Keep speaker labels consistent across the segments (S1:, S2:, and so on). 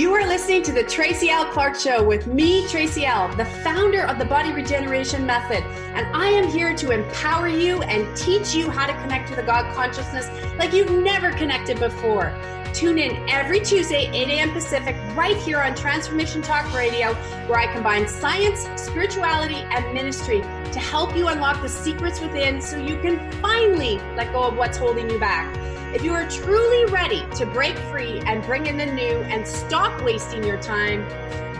S1: You are listening to the Tracy L. Clark Show with me, Tracy L., the founder of the Body Regeneration Method. And I am here to empower you and teach you how to connect to the God consciousness like you've never connected before. Tune in every Tuesday, 8 a.m. Pacific, right here on Transformation Talk Radio, where I combine science, spirituality, and ministry to help you unlock the secrets within so you can finally let go of what's holding you back. If you are truly ready to break free and bring in the new and stop wasting your time,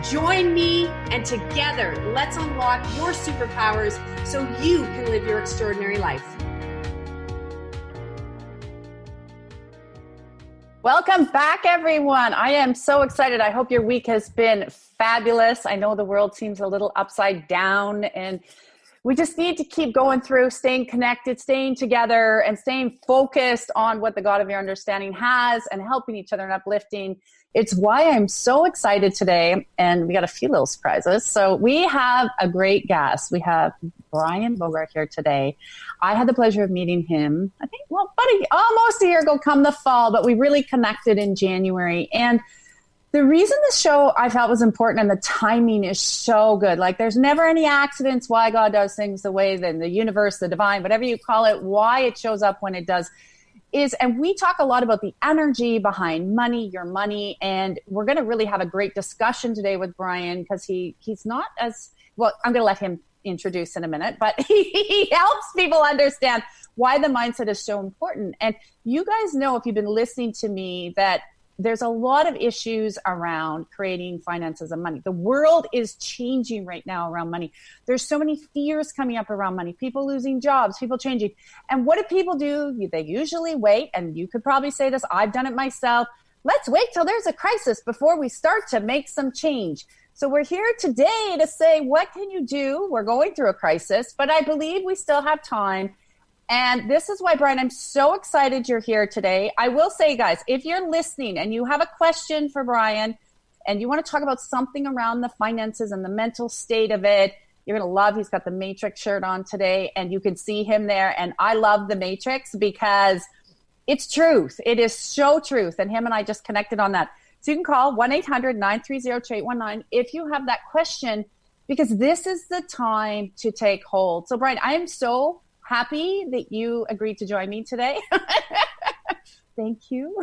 S1: join me, and together, let's unlock your superpowers so you can live your extraordinary life.
S2: Welcome back, everyone. I am so excited. I hope your week has been fabulous. I know the world seems a little upside down, and we just need to keep going through, staying connected, staying together, and staying focused on what the God of your understanding has and helping each other and uplifting. It's why I'm so excited today, and we got a few little surprises. So we have a great guest. We have Brian Bogaert here today. I had the pleasure of meeting him, I think, almost a year ago come the fall, but we really connected in January. And the reason this show I felt was important and the timing is so good. Like there's never any accidents why God does things the way, then the universe, the divine, whatever you call it, why it shows up when it does is, and we talk a lot about the energy behind money, your money, and we're going to really have a great discussion today with Brian because he's not as, well, I'm going to let him introduce in a minute, but he helps people understand why the mindset is so important. And you guys know, if you've been listening to me, that there's a lot of issues around creating finances and money. The world is changing right now around money. There's so many fears coming up around money, people losing jobs, people changing. And what do people do? They usually wait, and you could probably say this, I've done it myself. Let's wait till there's a crisis before we start to make some change. So we're here today to say, what can you do? We're going through a crisis, but I believe we still have time. And this is why, Brian, I'm so excited you're here today. I will say, guys, if you're listening and you have a question for Brian and you want to talk about something around the finances and the mental state of it, you're going to love, he's got the Matrix shirt on today and you can see him there. And I love the Matrix because it's truth. It is so truth. And him and I just connected on that. So you can call 1-800-930-2819 if you have that question, because this is the time to take hold. So, Brian, I am so happy that you agreed to join me today. Thank you.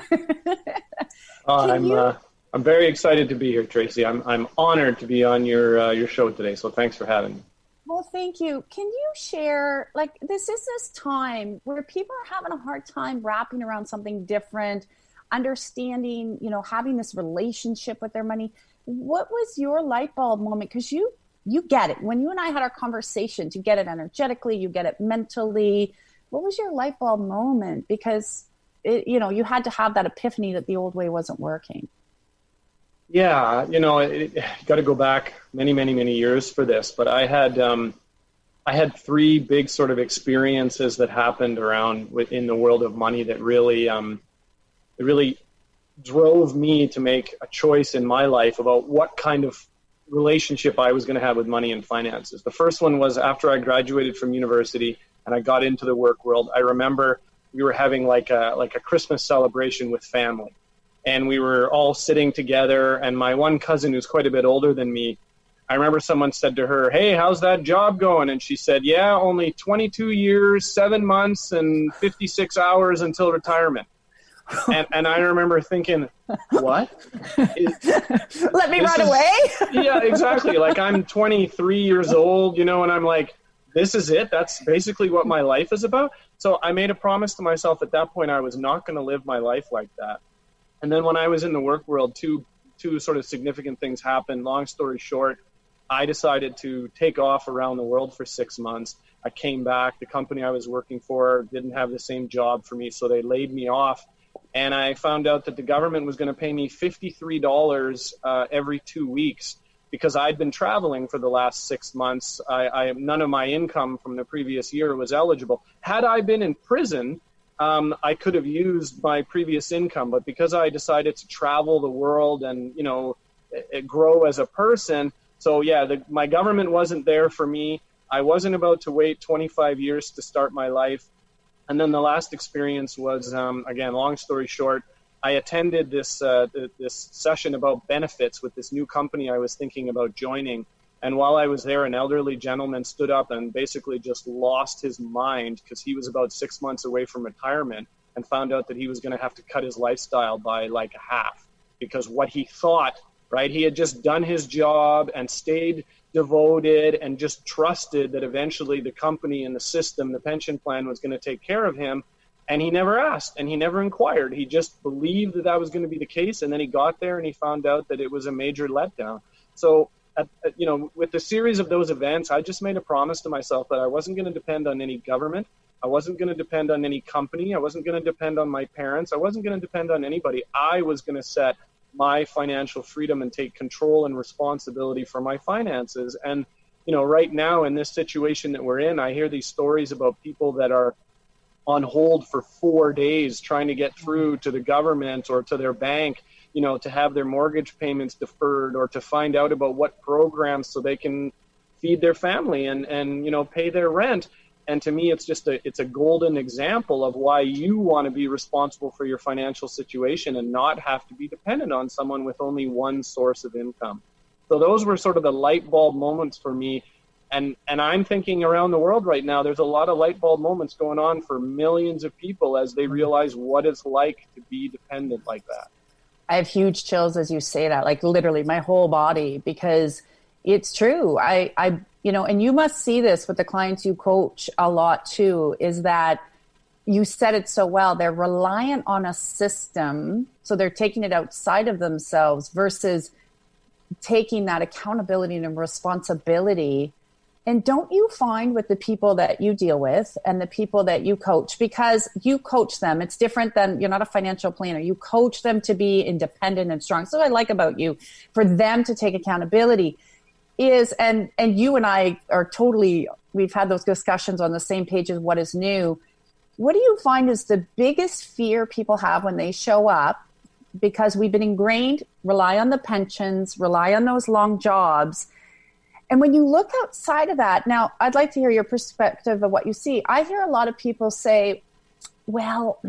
S3: I'm very excited to be here, Tracy. I'm honored to be on your show today. So thanks for having me.
S2: Well, thank you. Can you share, like, this time where people are having a hard time wrapping around something different, understanding, having this relationship with their money. What was your light bulb moment? Because you get it. When you and I had our conversations, you get it energetically, you get it mentally. What was your light bulb moment? Because, you had to have that epiphany that the old way wasn't working.
S3: Yeah, got to go back many, many, many years for this. But I had three big sort of experiences that happened around within the world of money that really drove me to make a choice in my life about what kind of relationship I was going to have with money and finances. The first one was after I graduated from university and I got into the work world. I remember we were having like a Christmas celebration with family, and we were all sitting together, and my one cousin, who's quite a bit older than me, I remember someone said to her, "Hey, how's that job going?" And she said, "Yeah, only 22 years, 7 months, and 56 hours until retirement." And I remember thinking, what?
S2: Let me run away?
S3: Yeah, exactly. Like, I'm 23 years old, and I'm like, this is it? That's basically what my life is about? So I made a promise to myself at that point I was not going to live my life like that. And then when I was in the work world, two sort of significant things happened. Long story short, I decided to take off around the world for 6 months. I came back. The company I was working for didn't have the same job for me, so they laid me off. And I found out that the government was going to pay me $53 every 2 weeks because I'd been traveling for the last 6 months. None of my income from the previous year was eligible. Had I been in prison, I could have used my previous income. But because I decided to travel the world and, grow as a person, so yeah, my government wasn't there for me. I wasn't about to wait 25 years to start my life. And then the last experience was, again, long story short, I attended this session about benefits with this new company I was thinking about joining. And while I was there, an elderly gentleman stood up and basically just lost his mind because he was about 6 months away from retirement and found out that he was going to have to cut his lifestyle by like half because what he thought, right, he had just done his job and stayed devoted and just trusted that eventually the company and the system, the pension plan was going to take care of him. And he never asked and he never inquired. He just believed that that was going to be the case. And then he got there and he found out that it was a major letdown. So, with the series of those events, I just made a promise to myself that I wasn't going to depend on any government. I wasn't going to depend on any company. I wasn't going to depend on my parents. I wasn't going to depend on anybody. I was going to set my financial freedom and take control and responsibility for my finances. And, right now in this situation that we're in, I hear these stories about people that are on hold for 4 days trying to get through to the government or to their bank, to have their mortgage payments deferred or to find out about what programs so they can feed their family and pay their rent. And to me, it's a golden example of why you want to be responsible for your financial situation and not have to be dependent on someone with only one source of income. So those were sort of the light bulb moments for me. And I'm thinking around the world right now, there's a lot of light bulb moments going on for millions of people as they realize what it's like to be dependent like that.
S2: I have huge chills as you say that, like literally my whole body, because it's true. I and you must see this with the clients you coach a lot too, is that you said it so well. They're reliant on a system. So they're taking it outside of themselves versus taking that accountability and responsibility. And don't you find with the people that you deal with and the people that you coach, because you coach them, it's different than, you're not a financial planner. You coach them to be independent and strong. So what I like about you, for them to take accountability is, and you and I are totally, we've had those discussions on the same page as what is new. What do you find is the biggest fear people have when they show up? Because we've been ingrained, rely on the pensions, rely on those long jobs. And when you look outside of that, now I'd like to hear your perspective of what you see. I hear a lot of people say, well,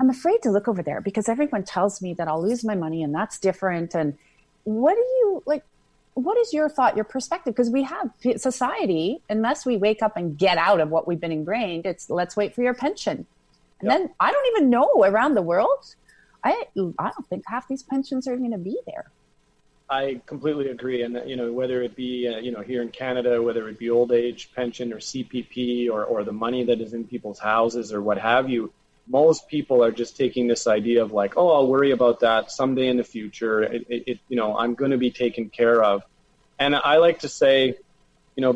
S2: I'm afraid to look over there because everyone tells me that I'll lose my money and that's different. And what is your thought, your perspective? Because we have society, unless we wake up and get out of what we've been ingrained, it's let's wait for your pension. And then I don't even know around the world. I don't think half these pensions are going to be there.
S3: I completely agree. And, whether it be, here in Canada, whether it be old age pension or CPP or the money that is in people's houses or what have you, most people are just taking this idea of like, oh, I'll worry about that someday in the future. I'm going to be taken care of. And I like to say,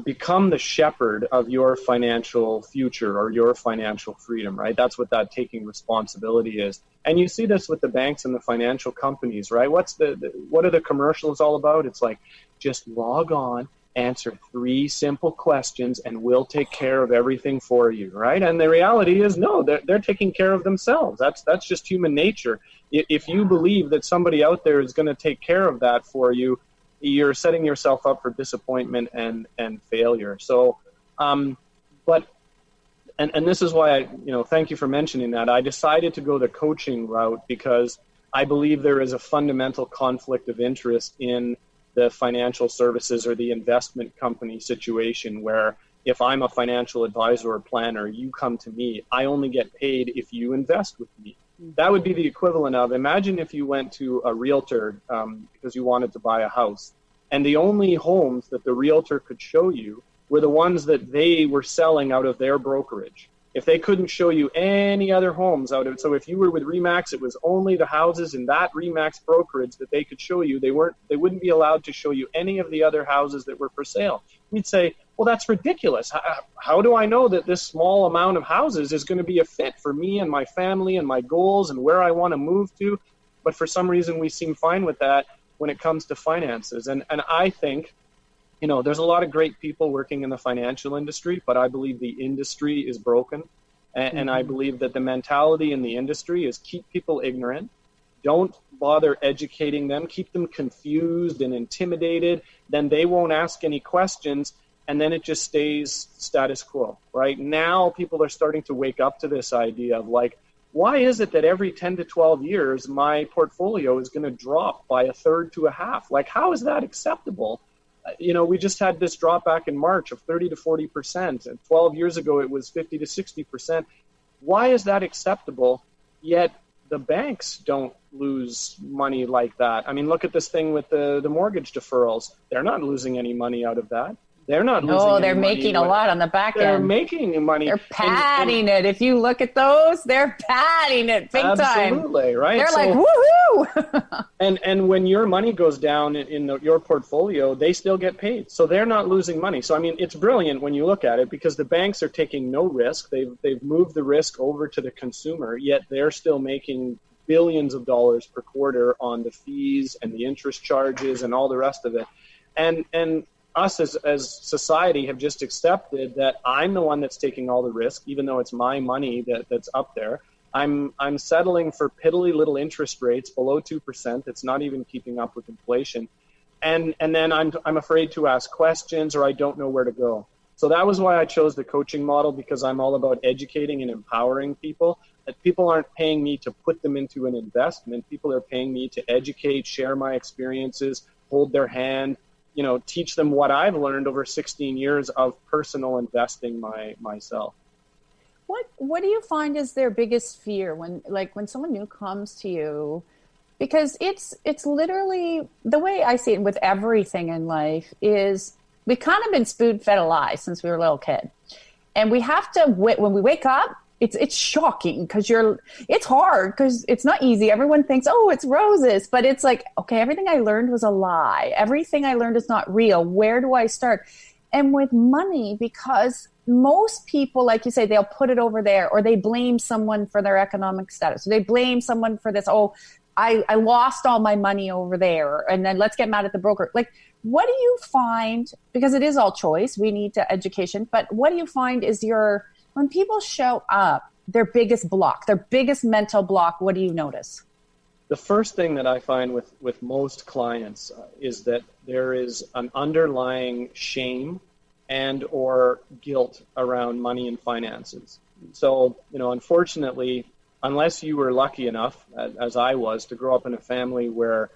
S3: become the shepherd of your financial future or your financial freedom, right? That's what that taking responsibility is. And you see this with the banks and the financial companies, right? What are the commercials all about? It's like, just log on, answer 3 simple questions, and we'll take care of everything for you, right? And the reality is, no, they're taking care of themselves. That's just human nature. If you believe that somebody out there is going to take care of that for you, you're setting yourself up for disappointment and failure. So, And this is why thank you for mentioning that. I decided to go the coaching route because I believe there is a fundamental conflict of interest in the financial services or the investment company situation where if I'm a financial advisor or planner, you come to me, I only get paid if you invest with me. That would be the equivalent of, imagine if you went to a realtor because you wanted to buy a house, and the only homes that the realtor could show you were the ones that they were selling out of their brokerage. If they couldn't show you any other homes out of it, so if you were with RE/MAX, it was only the houses in that RE/MAX brokerage that they could show you. They wouldn't be allowed to show you any of the other houses that were for sale. We'd say, well, that's ridiculous. How do I know that this small amount of houses is going to be a fit for me and my family and my goals and where I want to move to? But for some reason, we seem fine with that when it comes to finances. And I think, there's a lot of great people working in the financial industry, but I believe the industry is broken. And I believe that the mentality in the industry is keep people ignorant. Don't bother educating them. Keep them confused and intimidated. Then they won't ask any questions. And then it just stays status quo, right? Now people are starting to wake up to this idea of like, why is it that every 10 to 12 years, my portfolio is going to drop by a third to a half? Like, how is that acceptable? We just had this drop back in March of 30 to 40%. And 12 years ago, it was 50 to 60%. Why is that acceptable? Yet the banks don't lose money like that. I mean, look at this thing with the mortgage deferrals. They're not losing any money out of that. They're not losing
S2: No,
S3: any
S2: they're
S3: money
S2: making a lot on the back end.
S3: They're making money.
S2: They're padding it. If you look at those, they're padding it big time.
S3: Absolutely, right?
S2: They're like, woohoo!
S3: And when your money goes down in your portfolio, they still get paid. So they're not losing money. So, I mean, it's brilliant when you look at it because the banks are taking no risk. They've moved the risk over to the consumer, yet they're still making billions of dollars per quarter on the fees and the interest charges and all the rest of it. And us as society have just accepted that I'm the one that's taking all the risk, even though it's my money that's up there. I'm settling for piddly little interest rates below 2%. It's not even keeping up with inflation. And then I'm afraid to ask questions, or I don't know where to go. So that was why I chose the coaching model, because I'm all about educating and empowering people. That people aren't paying me to put them into an investment. People are paying me to educate, share my experiences, hold their hand, teach them what I've learned over 16 years of personal investing myself.
S2: What do you find is their biggest fear when someone new comes to you? Because it's literally, the way I see it with everything in life is we've kind of been spoon-fed a lie since we were a little kid. And we have to, when we wake up, it's shocking because it's hard because it's not easy. Everyone thinks, oh, it's roses, but it's like, okay, everything I learned was a lie. Everything I learned is not real. Where do I start? And with money, because most people, like you say, they'll put it over there, or they blame someone for their economic status. Or they blame someone for this. Oh, I lost all my money over there. And then let's get mad at the broker. Like, what do you find? Because it is all choice. We need to education. But what do you find is when people show up, their biggest block, their biggest mental block, what do you notice?
S3: The first thing that I find with most clients is that there is an underlying shame and or guilt around money and finances. So, unfortunately, unless you were lucky enough, as I was, to grow up in a family where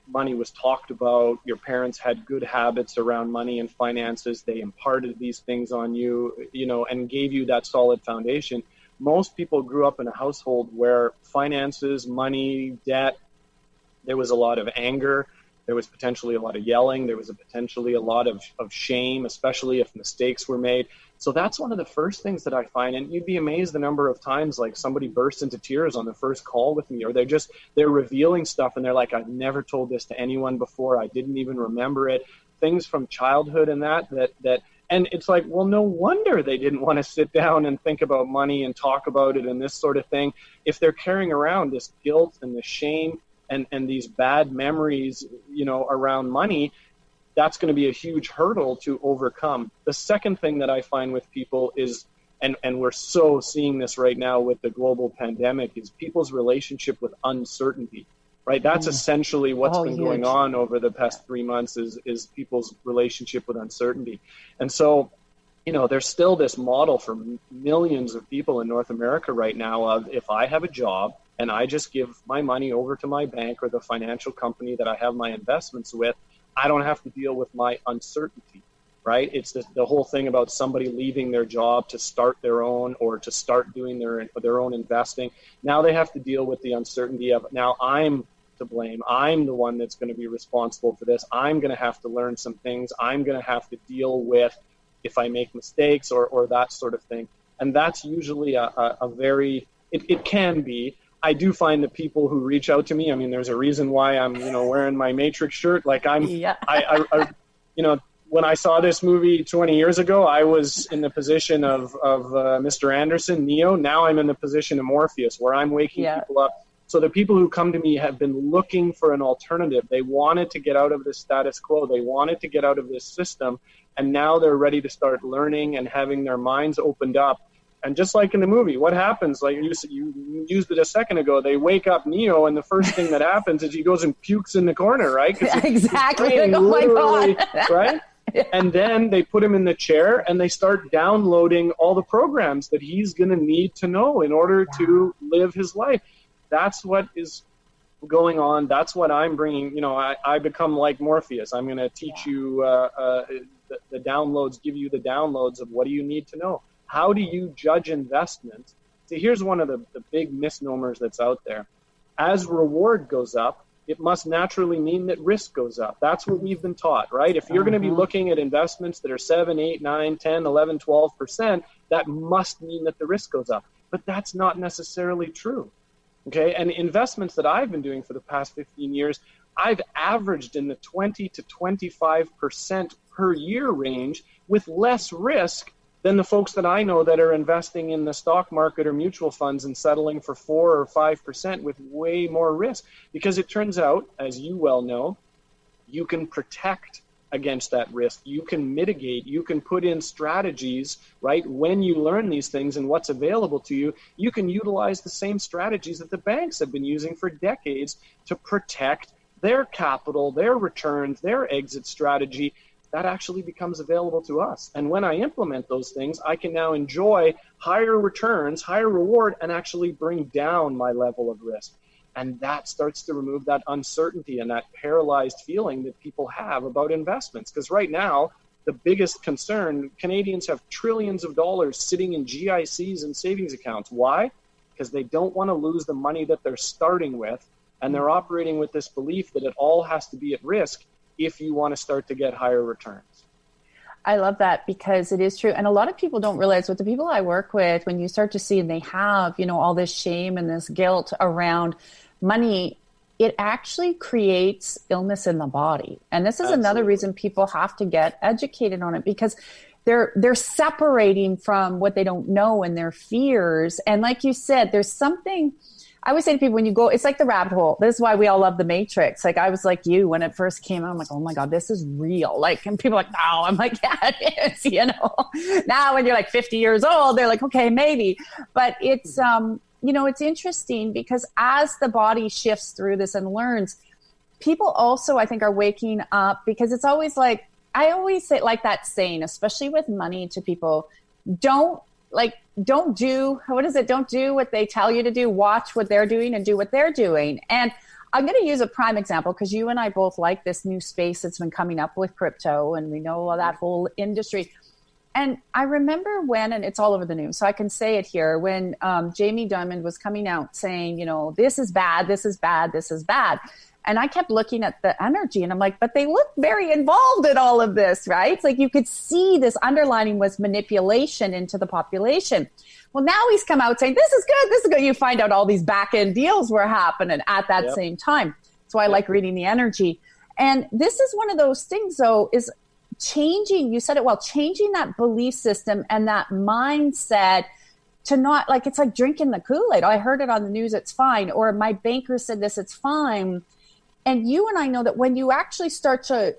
S3: money was talked about, your parents had good habits around money and finances, they imparted these things on you, and gave you that solid foundation. Most people grew up in a household where finances, money, debt, there was a lot of anger, there was potentially a lot of yelling, there was potentially a lot of shame, especially if mistakes were made. So that's one of the first things that I find, and you'd be amazed the number of times like somebody bursts into tears on the first call with me, or they're revealing stuff and they're like, I've never told this to anyone before, I didn't even remember it. Things from childhood and that and it's like, well, no wonder they didn't want to sit down and think about money and talk about it and this sort of thing. If they're carrying around this guilt and the shame and these bad memories, around money, that's going to be a huge hurdle to overcome. The second thing that I find with people is, and we're so seeing this right now with the global pandemic, is people's relationship with uncertainty, right? That's essentially what's been going on over the past 3 months is people's relationship with uncertainty. And so, there's still this model for millions of people in North America right now of, if I have a job and I just give my money over to my bank or the financial company that I have my investments with, I don't have to deal with my uncertainty, right? It's the whole thing about somebody leaving their job to start their own or to start doing their own investing. Now they have to deal with the uncertainty of, now I'm to blame. I'm the one that's going to be responsible for this. I'm going to have to learn some things. I'm going to have to deal with if I make mistakes or that sort of thing. And that's usually a very, it can be. I do find that people who reach out to me, I mean, there's a reason why I'm, wearing my Matrix shirt. Like I when I saw this movie 20 years ago, I was in the position of Mr. Anderson, Neo. Now I'm in the position of Morpheus, where I'm waking people up. So the people who come to me have been looking for an alternative. They wanted to get out of this status quo. They wanted to get out of this system. And now they're ready to start learning and having their minds opened up. And just like in the movie, what happens, like you used it a second ago, they wake up Neo, and the first thing that happens is he goes and pukes in the corner, right?
S2: Exactly. Like, oh my God.
S3: Right? And then they put him in the chair and they start downloading all the programs that he's going to need to know in order to live his life. That's what is going on. That's what I'm bringing. I become like Morpheus. I'm going to teach you the downloads, give you the downloads of what do you need to know. How do you judge investments? See, here's one of the big misnomers that's out there. As reward goes up, it must naturally mean that risk goes up. That's what we've been taught, right? If you're going to be looking at investments that are 7, 8, 9, 10, 11, 12%, that must mean that the risk goes up. But that's not necessarily true, okay? And investments that I've been doing for the past 15 years, I've averaged in the 20 to 25% per year range with less risk than the folks that I know that are investing in the stock market or mutual funds and settling for 4 or 5% with way more risk. Because it turns out, as you well know, you can protect against that risk. You can mitigate. You can put in strategies, right? When you learn these things and what's available to you, you can utilize the same strategies that the banks have been using for decades to protect their capital, their returns, their exit strategy. That actually becomes available to us. And when I implement those things, I can now enjoy higher returns, higher reward, and actually bring down my level of risk. And that starts to remove that uncertainty and that paralyzed feeling that people have about investments. Because right now, the biggest concern, Canadians have trillions of dollars sitting in GICs and savings accounts. Why? Because they don't want to lose the money that they're starting with. And they're operating with this belief that it all has to be at risk if you want to start to get higher returns.
S2: I love that because it is true. And a lot of people don't realize with the people I work with, when you start to see and they have, all this shame and this guilt around money, it actually creates illness in the body. And this is another reason people have to get educated on it, because they're separating from what they don't know and their fears. And like you said, there's something, I always say to people, when you go, it's like the rabbit hole. This is why we all love The Matrix. Like I was like you, when it first came out, I'm like, oh my God, this is real. Like, and people are like, no, I'm like, yeah, it is, Now when you're like 50 years old, they're like, okay, maybe. But it's, it's interesting because as the body shifts through this and learns, people also, I think, are waking up, because it's always like, I always say like that saying, especially with money, to people, don't do what they tell you to do. Watch what they're doing and do what they're doing. And I'm going to use a prime example because you and I both like this new space that's been coming up with crypto, and we know that whole industry. And I remember when, and it's all over the news, so I can say it here, when Jamie Dimon was coming out saying, this is bad, this is bad, this is bad. And I kept looking at the energy and I'm like, but they look very involved in all of this, right? It's like you could see this underlining was manipulation into the population. Well, now he's come out saying, this is good, this is good. You find out all these back end deals were happening at that same time. That's why I like reading the energy. And this is one of those things, though, is changing, you said it well, changing that belief system and that mindset to not, like, it's like drinking the Kool-Aid. I heard it on the news, it's fine. Or my banker said this, it's fine. And you and I know that when you actually start to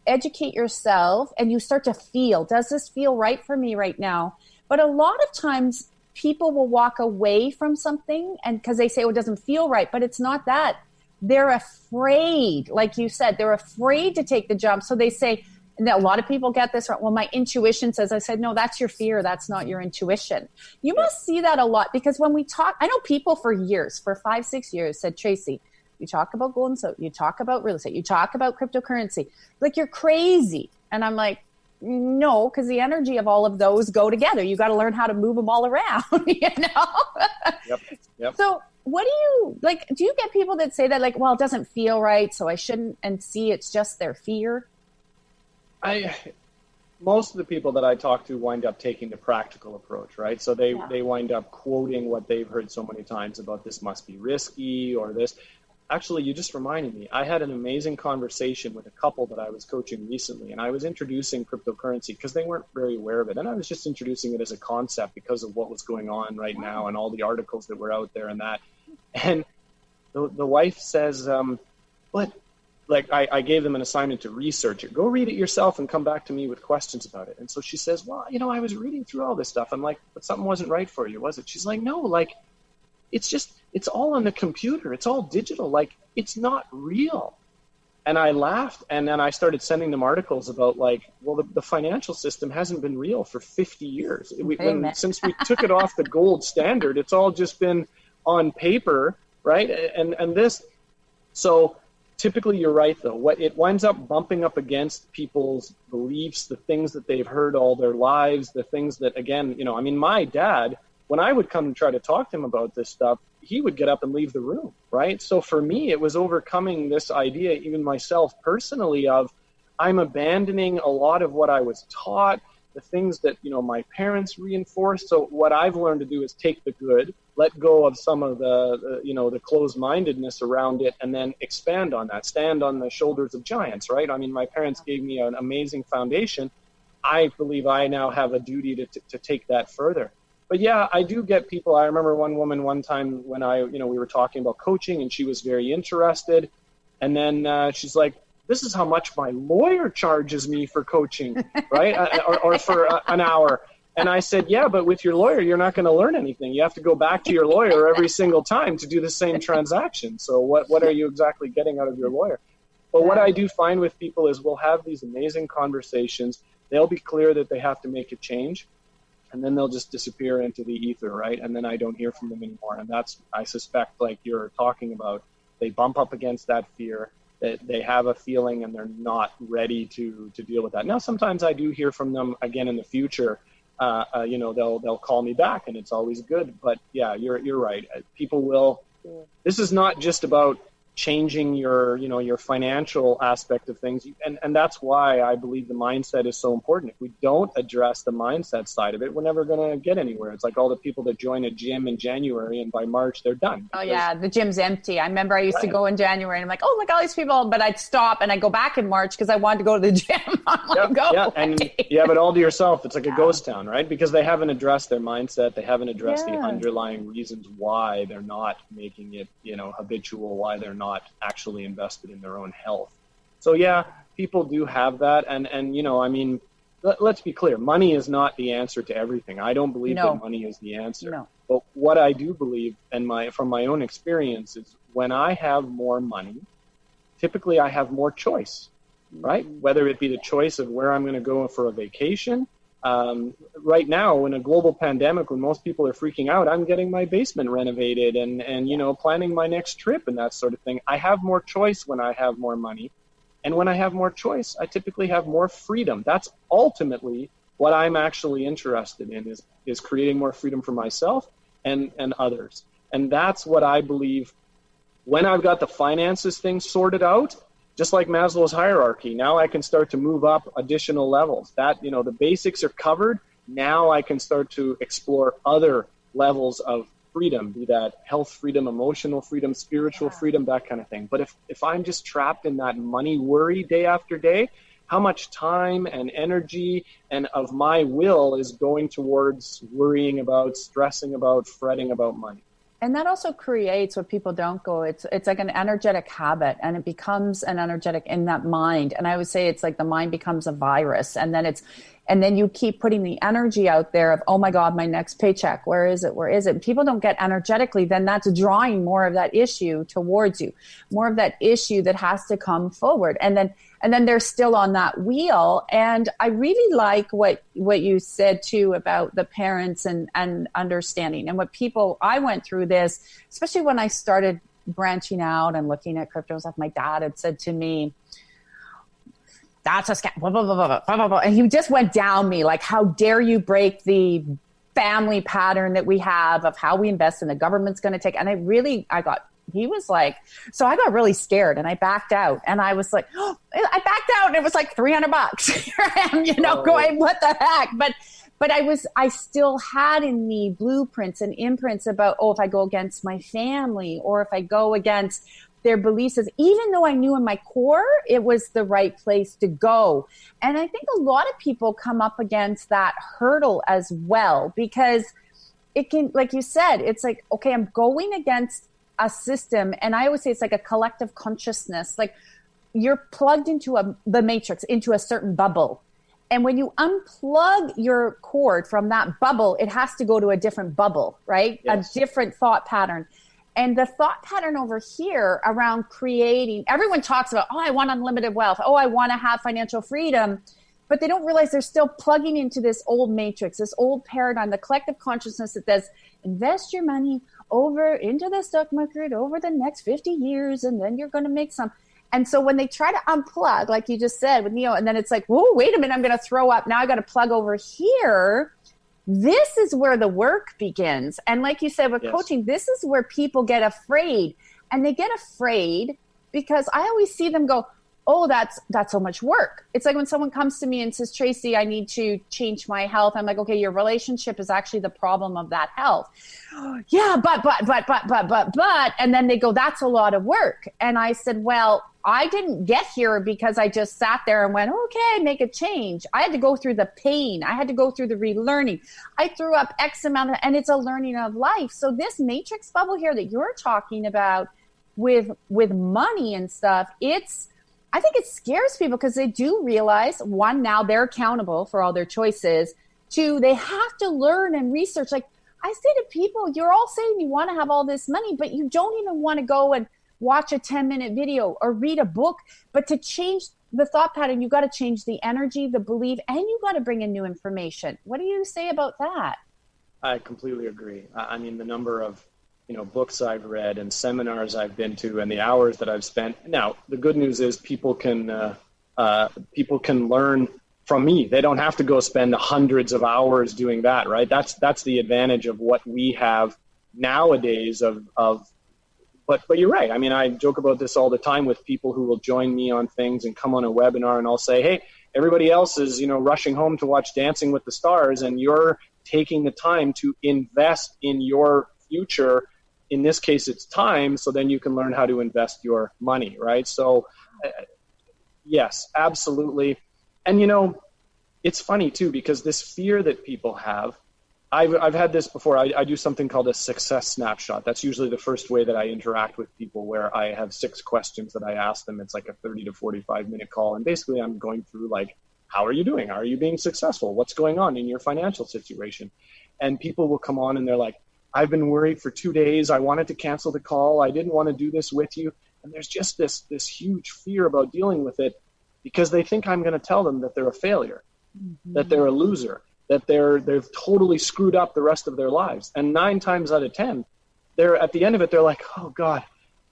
S2: educate yourself and you start to feel, does this feel right for me right now? But a lot of times people will walk away from something and because they say, oh, it doesn't feel right, but it's not that. They're afraid, like you said, they're afraid to take the jump. So they say, and a lot of people get this right. Well, my intuition says, I said, no, that's your fear. That's not your intuition. You must see that a lot because when we talk, I know people for years, for 5-6 years said, Tracy, you talk about gold and silver, you talk about real estate, you talk about cryptocurrency, like you're crazy. And I'm like, no, because the energy of all of those go together. You got to learn how to move them all around,
S3: Yep.
S2: So what do you, like, do you get people that say that, like, well, it doesn't feel right, so I shouldn't, and see it's just their fear?
S3: Most of the people that I talk to wind up taking the practical approach, right? So they wind up quoting what they've heard so many times about this must be risky or this. Actually, you just reminded me. I had an amazing conversation with a couple that I was coaching recently, and I was introducing cryptocurrency because they weren't very aware of it. And I was just introducing it as a concept because of what was going on right now and all the articles that were out there and that. And the wife says, but like I gave them an assignment to research it. Go read it yourself and come back to me with questions about it. And so she says, well, I was reading through all this stuff. I'm like, but something wasn't right for you, was it? She's like, no, like, it's all on the computer. It's all digital. Like, it's not real. And I laughed, and then I started sending them articles about like, well, the financial system hasn't been real for 50 years. Since we took it off the gold standard, it's all just been on paper, right? And this, so typically you're right though. What it winds up bumping up against people's beliefs, the things that they've heard all their lives, the things that, again, I mean, my dad, when I would come and try to talk to him about this stuff, he would get up and leave the room, right? So for me, it was overcoming this idea, even myself personally, of I'm abandoning a lot of what I was taught, the things that, my parents reinforced. So what I've learned to do is take the good, let go of some of the closed-mindedness around it, and then expand on that, stand on the shoulders of giants, right? I mean, my parents gave me an amazing foundation. I believe I now have a duty to take that further. But yeah, I do get people. I remember one woman one time when we were talking about coaching, and she was very interested. And then she's like, this is how much my lawyer charges me for coaching, right? or for an hour. And I said, yeah, but with your lawyer, you're not going to learn anything. You have to go back to your lawyer every single time to do the same transaction. So what are you exactly getting out of your lawyer? But what I do find with people is we'll have these amazing conversations. They'll be clear that they have to make a change. And then they'll just disappear into the ether, right? And then I don't hear from them anymore. And that's, I suspect, like you're talking about, they bump up against that fear, that they have a feeling and they're not ready to deal with that. Now, sometimes I do hear from them again in the future. They'll call me back, and it's always good. But yeah, you're right. People will. This is not just about changing your financial aspect of things. And that's why I believe the mindset is so important. If we don't address the mindset side of it, we're never going to get anywhere. It's like all the people that join a gym in January and by March they're done.
S2: Oh yeah, the gym's empty. I remember I used to go in January and I'm like, oh, look, all these people, but I'd stop and I'd go back in March because I wanted to go to the gym.
S3: And you have it all to yourself. It's like a ghost town, right? Because they haven't addressed their mindset. They haven't addressed the underlying reasons why they're not making it, habitual, why they're not actually invested in their own health. So yeah, people do have that. And I mean, let's be clear. Money is not the answer to everything. I don't believe that money is the answer. No. But what I do believe, and from my own experience, is when I have more money, typically I have more choice, right? Whether it be the choice of where I'm going to go for a vacation. Right now, in a global pandemic, when most people are freaking out, I'm getting my basement renovated and planning my next trip and that sort of thing. I have more choice when I have more money. And when I have more choice, I typically have more freedom. That's ultimately what I'm actually interested in, is creating more freedom for myself and others. And that's what I believe when I've got the finances thing sorted out. Just like Maslow's hierarchy, now I can start to move up additional levels. That, the basics are covered. Now I can start to explore other levels of freedom, be that health freedom, emotional freedom, spiritual freedom, that kind of thing. But if I'm just trapped in that money worry day after day, how much time and energy and of my will is going towards worrying about, stressing about, fretting about money?
S2: And that also creates what people don't go. It's like an energetic habit, and it becomes an energetic in that mind. And I would say it's like the mind becomes a virus, and then you keep putting the energy out there of, oh my God, my next paycheck, where is it? Where is it? And people don't get energetically, then that's drawing more of that issue towards you, more of that issue that has to come forward. And then they're still on that wheel. And I really like what you said too about the parents and understanding and what people, I went through this, especially when I started branching out and looking at cryptos. Like my dad had said to me, that's a scam, blah, blah, blah, blah, blah, blah, blah. And he just went down me like, how dare you break the family pattern that we have of how we invest and the government's going to take. And he was like, so I got really scared and I backed out, and I was like, oh, I backed out and it was like $300. Here I am, going, what the heck? But I still had in me blueprints and imprints about, if I go against my family or if I go against their beliefs, even though I knew in my core it was the right place to go. And I think a lot of people come up against that hurdle as well, because it can, like you said, it's like, okay, I'm going against a system. And I always say it's like a collective consciousness. Like you're plugged into the matrix, into a certain bubble. And when you unplug your cord from that bubble, it has to go to a different bubble, right? Yes. A different thought pattern. And the thought pattern over here around creating, everyone talks about, oh, I want unlimited wealth. Oh, I want to have financial freedom. But they don't realize they're still plugging into this old matrix, this old paradigm, the collective consciousness that says, invest your money over into the stock market over the next 50 years, and then you're going to make some. And so when they try to unplug, like you just said with Neo, and then it's like, whoa, wait a minute, I'm going to throw up. Now I got to plug over here. This is where the work begins. And like you said, with coaching, this is where people get afraid. And they get afraid because I always see them go, oh, that's so much work. It's like when someone comes to me and says, Tracy, I need to change my health. I'm like, okay, your relationship is actually the problem of that health. Yeah, but. And then they go, that's a lot of work. And I said, well, I didn't get here because I just sat there and went, okay, make a change. I had to go through the pain. I had to go through the relearning. I threw up X amount and it's a learning of life. So this matrix bubble here that you're talking about with money and stuff, I think it scares people because they do realize, one, now they're accountable for all their choices. Two, they have to learn and research. Like I say to people, you're all saying you want to have all this money, but you don't even want to go and watch a 10-minute video or read a book. But to change the thought pattern, you got to change the energy, the belief, and you got to bring in new information. What do you say about that?
S3: I completely agree. I mean, the number of books I've read and seminars I've been to and the hours that I've spent. Now, the good news is people can learn from me. They don't have to go spend hundreds of hours doing that, right? That's the advantage of what we have nowadays but you're right. I mean, I joke about this all the time with people who will join me on things and come on a webinar, and I'll say, hey, everybody else is, rushing home to watch Dancing with the Stars, and you're taking the time to invest in your future. In this case, it's time, so then you can learn how to invest your money, right? So, yes, absolutely. And, it's funny, too, because this fear that people have, I've had this before. I do something called a success snapshot. That's usually the first way that I interact with people, where I have 6 questions that I ask them. It's like a 30 to 45-minute call, and basically I'm going through, like, how are you doing? How are you being successful? What's going on in your financial situation? And people will come on, and they're like, I've been worried for 2 days. I wanted to cancel the call. I didn't want to do this with you. And there's just this huge fear about dealing with it because they think I'm going to tell them that they're a failure, that they're a loser, that they've totally screwed up the rest of their lives. And 9 times out of 10, they're at the end of it, they're like, oh God,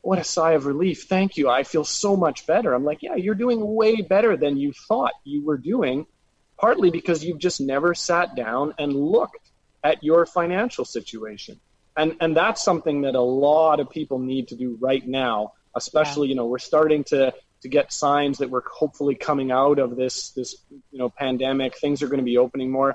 S3: what a sigh of relief. Thank you. I feel so much better. I'm like, yeah, you're doing way better than you thought you were doing, partly because you've just never sat down and looked at your financial situation. And that's something that a lot of people need to do right now, especially, we're starting to get signs that we're hopefully coming out of this pandemic. Things are going to be opening more.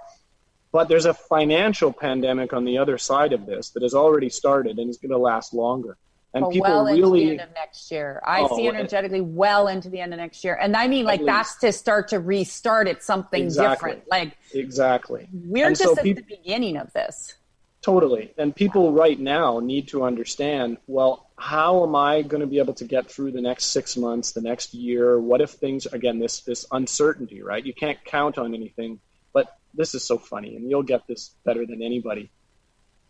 S3: But there's a financial pandemic on the other side of this that has already started and is going to last longer. And people
S2: well
S3: really
S2: into the end of next year. I see energetically well into the end of next year. And I mean, like, that's to start to restart it, something different. Like,
S3: exactly.
S2: We're just at the beginning of this.
S3: Totally. And people right now need to understand, well, how am I going to be able to get through the next 6 months, the next year? What if things, again, this uncertainty, right? You can't count on anything. But this is so funny, and you'll get this better than anybody.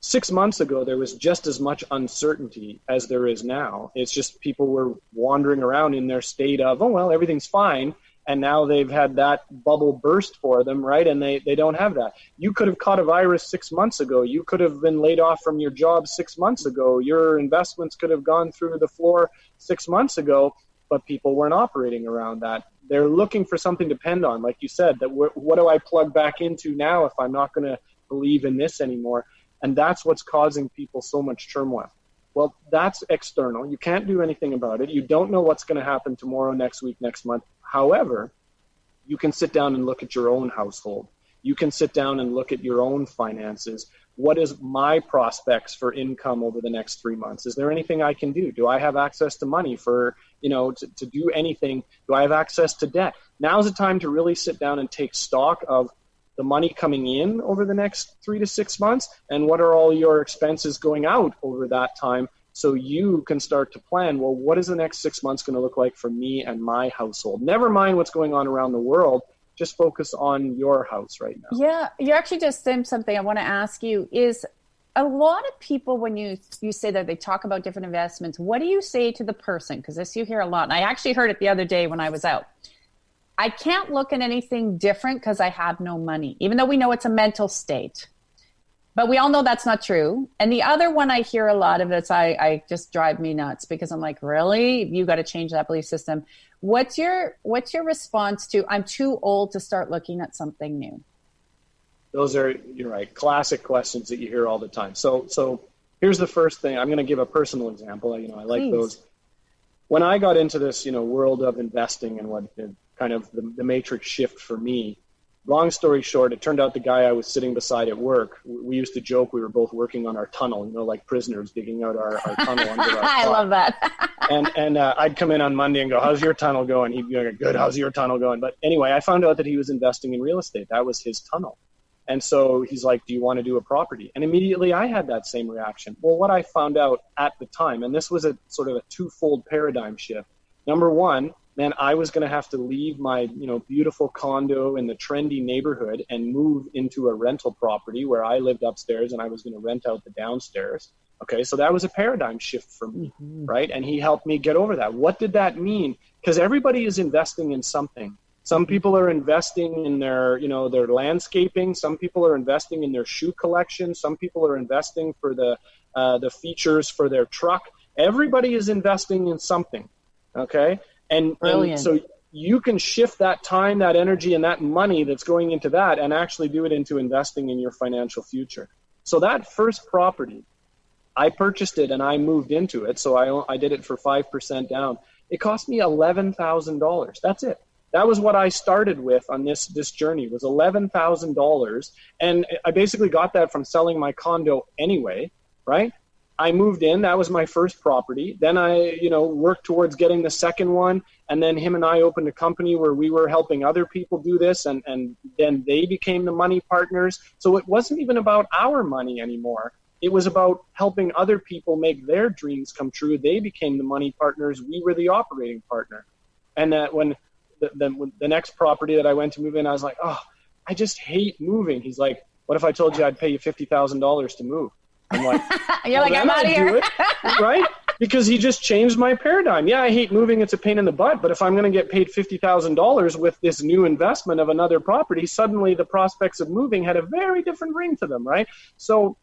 S3: 6 months ago, there was just as much uncertainty as there is now. It's just people were wandering around in their state of, oh, well, everything's fine. And now they've had that bubble burst for them, right? And they don't have that. You could have caught a virus 6 months ago. You could have been laid off from your job 6 months ago. Your investments could have gone through the floor 6 months ago, but people weren't operating around that. They're looking for something to depend on, like you said, that what do I plug back into now if I'm not going to believe in this anymore? And that's what's causing people so much turmoil. Well, that's external. You can't do anything about it. You don't know what's going to happen tomorrow, next week, next month. However, you can sit down and look at your own household. You can sit down and look at your own finances. What is my prospects for income over the next 3 months? Is there anything I can do? Do I have access to money for, to do anything? Do I have access to debt? Now's the time to really sit down and take stock of the money coming in over the next 3 to 6 months, and what are all your expenses going out over that time, so you can start to plan, well, what is the next 6 months going to look like for me and my household? Never mind what's going on around the world. Just focus on your house right now.
S2: Yeah, you actually just said something I want to ask you is, a lot of people, when you say that they talk about different investments, what do you say to the person? Because this you hear a lot. And I actually heard it the other day when I was out. I can't look at anything different because I have no money, even though we know it's a mental state. But we all know that's not true. And the other one I hear a lot of it's I just drive me nuts because I'm like, really? You got to change that belief system. What's your response to I'm too old to start looking at something new?
S3: Those are, you're right, classic questions that you hear all the time. So here's the first thing. I'm going to give a personal example. I like
S2: Please.
S3: those. When I got into this, world of investing and what kind of the matrix shift for me, long story short, it turned out the guy I was sitting beside at work, we used to joke we were both working on our tunnel, like prisoners digging out our tunnel under our
S2: I love that.
S3: and I'd come in on Monday and go, how's your tunnel going? He'd be like, good, how's your tunnel going? But anyway, I found out that he was investing in real estate. That was his tunnel. And so he's like, do you want to do a property? And immediately I had that same reaction. Well, what I found out at the time, and this was a sort of a twofold paradigm shift. Number one, man, I was going to have to leave my, beautiful condo in the trendy neighborhood and move into a rental property where I lived upstairs and I was going to rent out the downstairs. Okay, so that was a paradigm shift for me, right? And he helped me get over that. What did that mean? Because everybody is investing in something. Some people are investing in their, their landscaping. Some people are investing in their shoe collection. Some people are investing for the features for their truck. Everybody is investing in something, okay? And so you can shift that time, that energy, and that money that's going into that and actually do it into investing in your financial future. So that first property, I purchased it and I moved into it. So I did it for 5% down. It cost me $11,000. That's it. That was what I started with on this journey, was $11,000. And I basically got that from selling my condo anyway, right? I moved in. That was my first property. Then I, worked towards getting the second one. And then him and I opened a company where we were helping other people do this. And then they became the money partners. So it wasn't even about our money anymore. It was about helping other people make their dreams come true. They became the money partners. We were the operating partner. And that when the next property that I went to move in, I was like, oh, I just hate moving. He's like, what if I told you I'd pay you $50,000 to move? I'm like,
S2: you're like, I'm out of here.
S3: Right? Because he just changed my paradigm. Yeah, I hate moving. It's a pain in the butt. But if I'm going to get paid $50,000 with this new investment of another property, suddenly the prospects of moving had a very different ring to them, right? So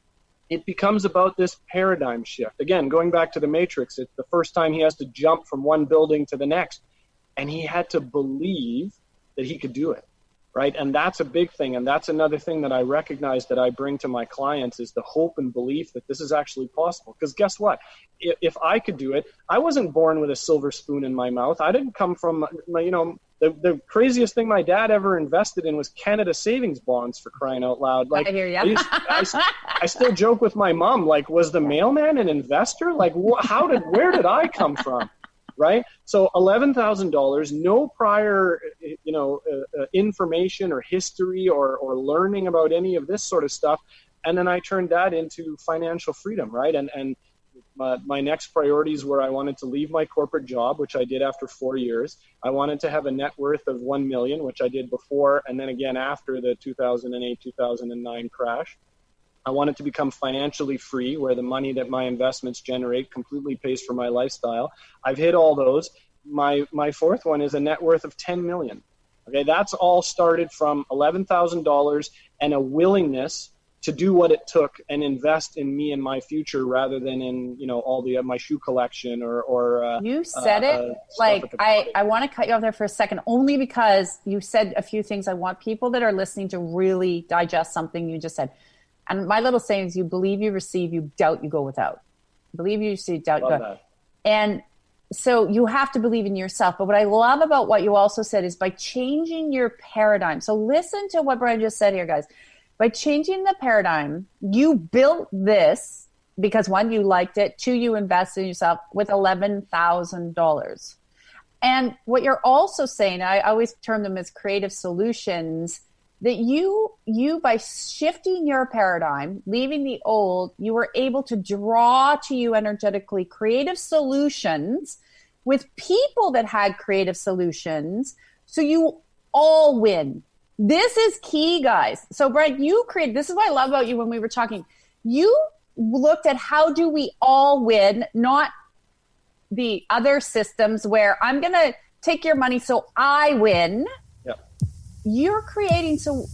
S3: it becomes about this paradigm shift. Again, going back to the matrix, it's the first time he has to jump from one building to the next. And he had to believe that he could do it, right? And that's a big thing. And that's another thing that I recognize that I bring to my clients is the hope and belief that this is actually possible. Because guess what? If I could do it, I wasn't born with a silver spoon in my mouth. I didn't come from, the craziest thing my dad ever invested in was Canada savings bonds, for crying out loud. Like,
S2: I hear you.
S3: I still joke with my mom, like, was the mailman an investor? Like, where did I come from? Right? So $11,000, no prior, information or history or learning about any of this sort of stuff. And then I turned that into financial freedom, right? And my next priorities were I wanted to leave my corporate job, which I did after 4 years. I wanted to have a net worth of $1 million, which I did before. And then again, after the 2008-2009 crash. I wanted to become financially free, where the money that my investments generate completely pays for my lifestyle. I've hit all those. My fourth one is a net worth of $10 million. Okay, that's all started from $11,000 and a willingness to do what it took and invest in me and my future rather than in, all my shoe collection or
S2: you said it. Like, I want to cut you off there for a second, only because you said a few things. I want people that are listening to really digest something you just said. And my little saying is, you believe, you receive, you doubt, you go without. Believe, you receive, doubt, you go without. And so you have to believe in yourself. But what I love about what you also said is by changing your paradigm. So listen to what Brian just said here, guys. By changing the paradigm, you built this because, one, you liked it. Two, you invested in yourself with $11,000. And what you're also saying, I always term them as creative solutions, that you by shifting your paradigm, leaving the old, you were able to draw to you energetically creative solutions with people that had creative solutions. So you all win. This is key, guys. So Brad, this is what I love about you when we were talking. You looked at how do we all win, not the other systems where I'm going to take your money so I win.
S3: Yep.
S2: You're creating so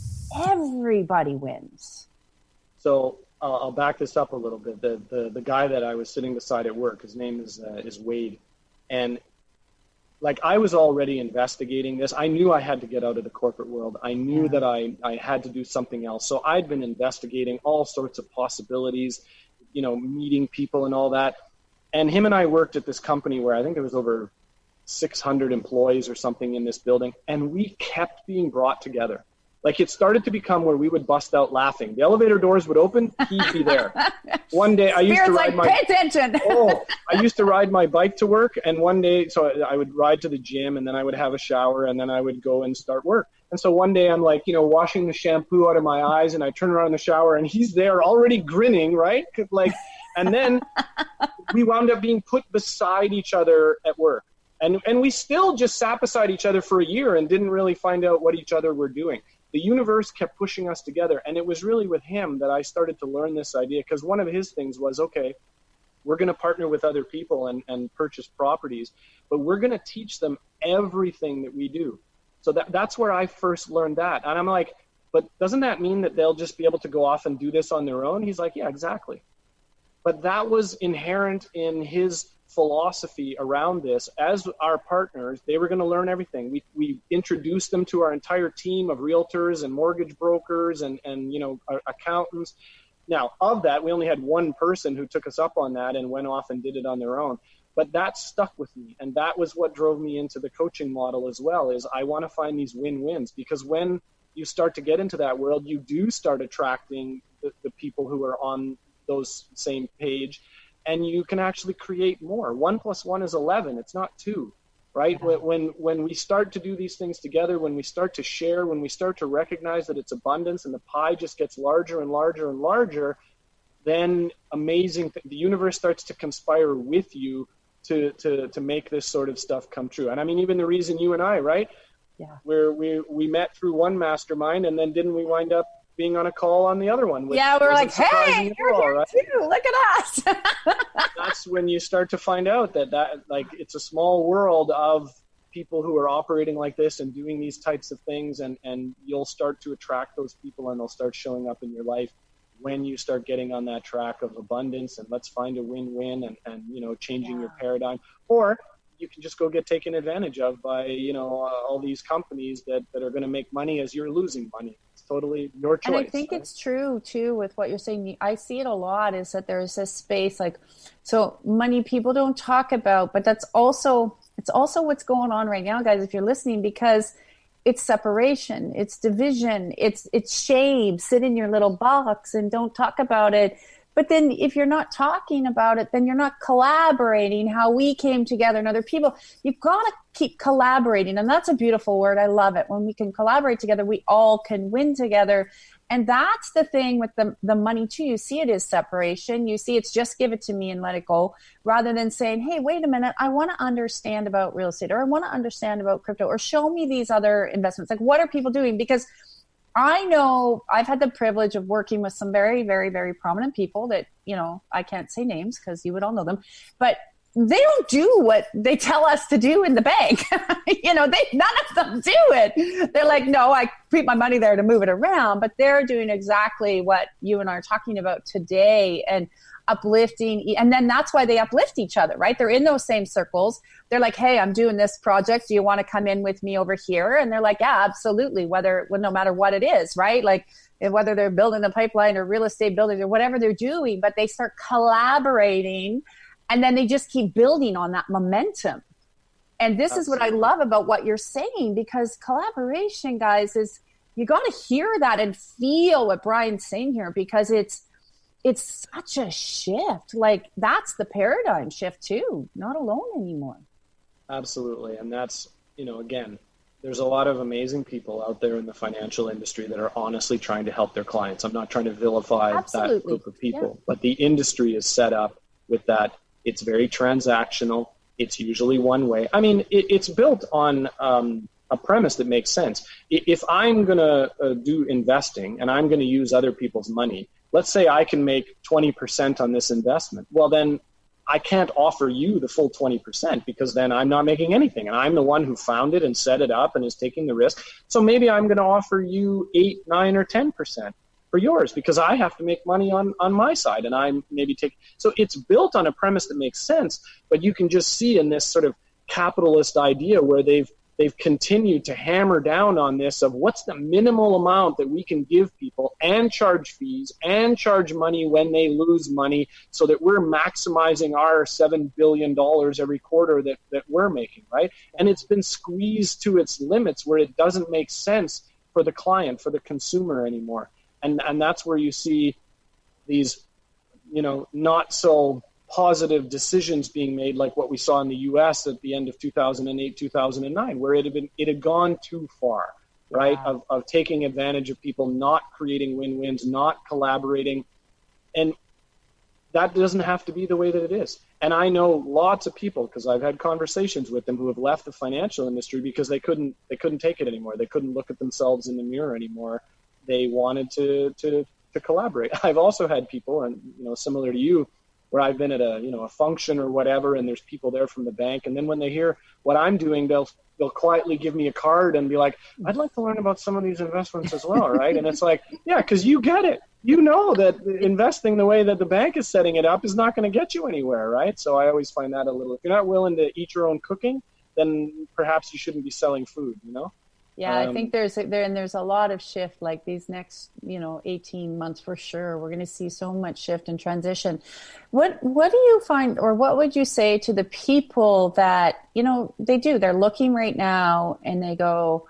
S2: everybody wins.
S3: So I'll back this up a little bit. The guy that I was sitting beside at work, his name is Wade. And like, I was already investigating this. I knew I had to get out of the corporate world. I knew that I had to do something else. So I'd been investigating all sorts of possibilities, you know, meeting people and all that. And him and I worked at this company where I think there was over 600 employees or something in this building. And we kept being brought together. Like, it started to become where we would bust out laughing. The elevator doors would open, he'd be there. One day I used to ride
S2: pay attention.
S3: I used to ride my bike to work, and one day, so I would ride to the gym, and then I would have a shower, and then I would go and start work. And so one day I'm like, you know, washing the shampoo out of my eyes, and I turn around in the shower, and he's there already grinning, right? Like, and then we wound up being put beside each other at work. And we still just sat beside each other for a year and didn't really find out what each other were doing. The universe kept pushing us together. And it was really with him that I started to learn this idea, because one of his things was, okay, we're going to partner with other people and purchase properties, but we're going to teach them everything that we do. So that's where I first learned that. And I'm like, but doesn't that mean that they'll just be able to go off and do this on their own? He's like, yeah, exactly. But that was inherent in his philosophy around this. As our partners, they were going to learn everything. We introduced them to our entire team of realtors and mortgage brokers and you know, accountants. Now, of that, we only had one person who took us up on that and went off and did it on their own. But that stuck with me, and that was what drove me into the coaching model as well. Is I want to find these win-wins, because when you start to get into that world, you do start attracting the people who are on those same page. And you can actually create more. 1 + 1 is 11. It's not 2, right? Yeah. When we start to do these things together, when we start to share, when we start to recognize that it's abundance and the pie just gets larger and larger and larger, then the universe starts to conspire with you to make this sort of stuff come true. And I mean, even the reason you and I, right?
S2: Yeah.
S3: Where we met through one mastermind, and then didn't we wind up being on a call on the other one?
S2: Yeah, we're like, hey, you're here right? too. Look at us.
S3: That's when you start to find out that like, it's a small world of people who are operating like this and doing these types of things, and you'll start to attract those people, and they'll start showing up in your life when you start getting on that track of abundance and let's find a win-win and you know, changing your paradigm. Or you can just go get taken advantage of by, you know, all these companies that are going to make money as you're losing money. It's totally your choice.
S2: And I think it's true too with what you're saying. I see it a lot, is that there's this space, like, so money people don't talk about, but it's also what's going on right now, guys, if you're listening, because it's separation, it's division, it's shame. Sit in your little box and don't talk about it. But then if you're not talking about it, then you're not collaborating how we came together and other people. You've got to keep collaborating. And that's a beautiful word. I love it. When we can collaborate together, we all can win together. And that's the thing with the money too. You see it as separation. You see it's just give it to me and let it go, rather than saying, hey, wait a minute, I want to understand about real estate, or I want to understand about crypto, or show me these other investments. Like, what are people doing? Because I know I've had the privilege of working with some very, very, very prominent people that, you know, I can't say names because you would all know them, but they don't do what they tell us to do in the bank. You know, none of them do it. They're like, no, I keep my money there to move it around, but they're doing exactly what you and I are talking about today, and uplifting. And then that's why they uplift each other, right? They're in those same circles. They're like, hey, I'm doing this project. Do you want to come in with me over here? And they're like, yeah, absolutely. No matter what it is, right? Like, whether they're building the pipeline or real estate buildings or whatever they're doing, but they start collaborating, and then they just keep building on that momentum. And this is what I love about what you're saying, because collaboration, guys, is you got to hear that and feel what Brian's saying here, because it's such a shift. Like, that's the paradigm shift too. Not alone anymore. Absolutely. And that's, you know, again, there's a lot of amazing people out there in the financial industry that are honestly trying to help their clients. I'm not trying to vilify that group of people, but the industry is set up with that. It's very transactional. It's usually one way. I mean, it's built on a premise that makes sense. If I'm going to do investing and I'm going to use other people's money,
S3: let's say I can make 20% on this investment. Well, then I can't offer you the full 20% because then I'm not making anything. And I'm the one who found it and set it up and is taking the risk. So maybe I'm going to offer you 8, 9, or 10% for yours because I have to make money on my side. And I'm maybe taking, so it's built on a premise that makes sense, but you can just see in this sort of capitalist idea where they've continued to hammer down on this of what's the minimal amount that we can give people and charge fees and charge money when they lose money so that we're maximizing our $7 billion every quarter that we're making, right? And it's been squeezed to its limits where it doesn't make sense for the client, for the consumer anymore. And that's where you see these, not so positive decisions being made like what we saw in the US at the end of 2008, 2009, where it had gone too far, right? Wow. Of taking advantage of people, not creating win-wins, not collaborating. And that doesn't have to be the way that it is. And I know lots of people, because I've had conversations with them, who have left the financial industry because they couldn't take it anymore. They couldn't look at themselves in the mirror anymore. They wanted to collaborate. I've also had people, and similar to you, where I've been at a function or whatever, and there's people there from the bank, and then when they hear what I'm doing, they'll quietly give me a card and be like, I'd like to learn about some of these investments as well, right? And it's like, yeah, because you get it. You know that investing the way that the bank is setting it up is not going to get you anywhere, right? So I always find that a little, if you're not willing to eat your own cooking, then perhaps you shouldn't be selling food,
S2: Yeah, I think there's a lot of shift, like these next, 18 months for sure. We're going to see so much shift and transition. What do you find, or what would you say to the people that, they're looking right now and they go,